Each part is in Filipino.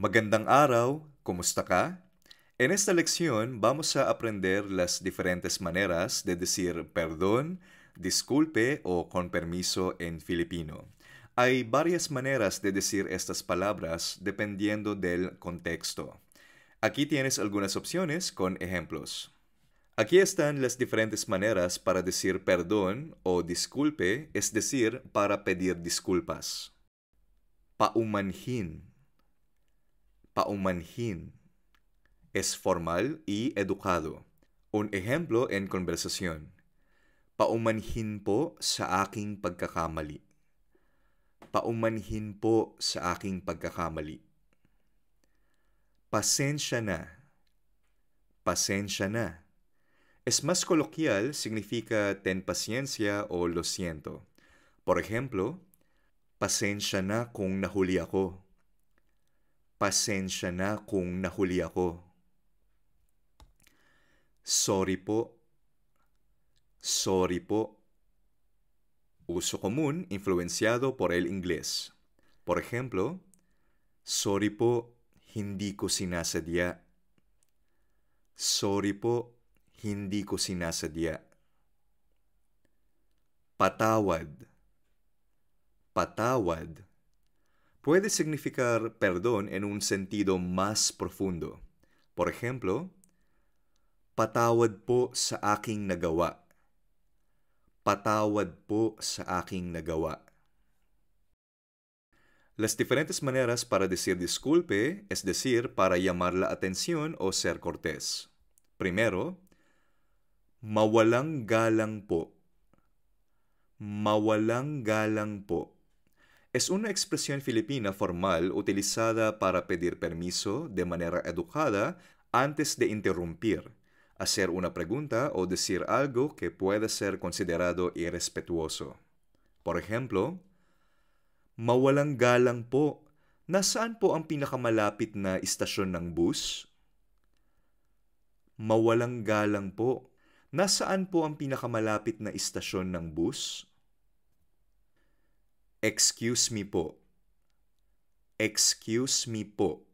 Magandang araw, ¿cómo ka? En esta lección vamos a aprender las diferentes maneras de decir perdón, disculpe o con permiso en filipino. Hay varias maneras de decir estas palabras dependiendo del contexto. Aquí tienes algunas opciones con ejemplos. Aquí están las diferentes maneras para decir perdón o disculpe, es decir, para pedir disculpas. Paumanhin. Paumanhin. Es formal y educado. Un ejemplo en conversación. Paumanhin po sa aking pagkakamali. Paumanhin po sa aking pagkakamali. Pasensya na. Pasensya na. Es más coloquial, significa ten paciencia o lo siento. Por ejemplo, pasensya na kung nahuli ako. Pasensya na kung nahuli ako. Sorry po. Sorry po. Uso común influenciado por el inglés. Por ejemplo, sorry po, hindi ko sinasadya. Sorry po, hindi ko sinasadya. Patawad. Patawad. Puede significar perdón en un sentido más profundo. Por ejemplo, patawad po sa aking nagawa. Patawad po sa aking nagawa. Las diferentes maneras para decir disculpe, es decir, para llamar la atención o ser cortés. Primero, mawalang galang po. Mawalang galang po. Es una expresión filipina formal utilizada para pedir permiso de manera educada antes de interrumpir, hacer una pregunta o decir algo que pueda ser considerado irrespetuoso. Por ejemplo, mawalang galang po, nasaan po ang pinakamalapit na istasyon ng bus? Mawalang galang po, nasaan po ang pinakamalapit na istasyon ng bus? Excuse me po. Excuse me po.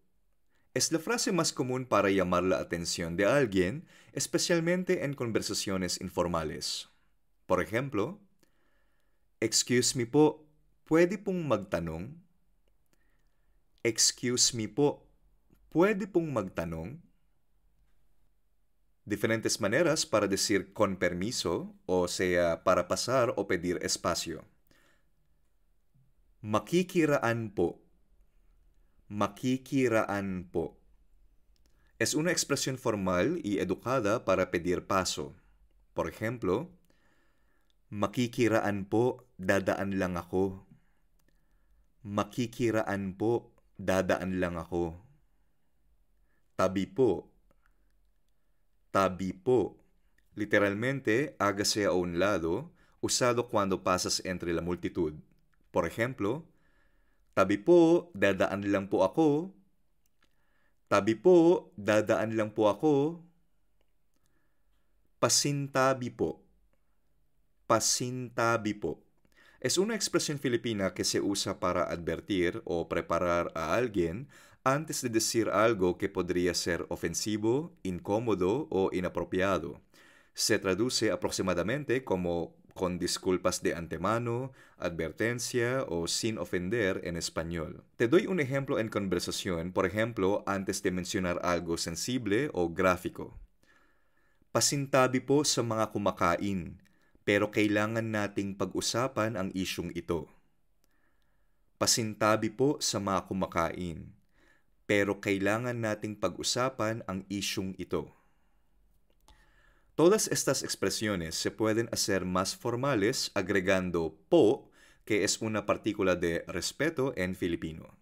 Es la frase más común para llamar la atención de alguien, especialmente en conversaciones informales. Por ejemplo, excuse me po, pwede pong magtanong? Excuse me po, pwede pong magtanong? Diferentes maneras para decir con permiso, o sea, para pasar o pedir espacio. Makikiraan po. Makikiraan po. Es una expresión formal y educada para pedir paso. Por ejemplo, makikiraan po, dadaan lang ako. Makikiraan po, dadaan lang ako. Tabi po. Tabi po. Literalmente, hágase a un lado, usado cuando pasas entre la multitud. Por ejemplo, tabi po, dadaan lang po ako. Tabi po, dadaan lang po ako. Pasintabi po. Pasintabi po. Es una expresión filipina que se usa para advertir o preparar a alguien antes de decir algo que podría ser ofensivo, incómodo o inapropiado. Se traduce aproximadamente como con disculpas de antemano, advertencia o sin ofender en español. Te doy un ejemplo en conversación, por ejemplo, antes de mencionar algo sensible o gráfico. Pasintabi po sa mga kumakain, pero kailangan nating pag-usapan ang isyung ito. Pasintabi po sa mga kumakain, pero kailangan nating pag-usapan ang isyung ito. Todas estas expresiones se pueden hacer más formales agregando po, que es una partícula de respeto en filipino.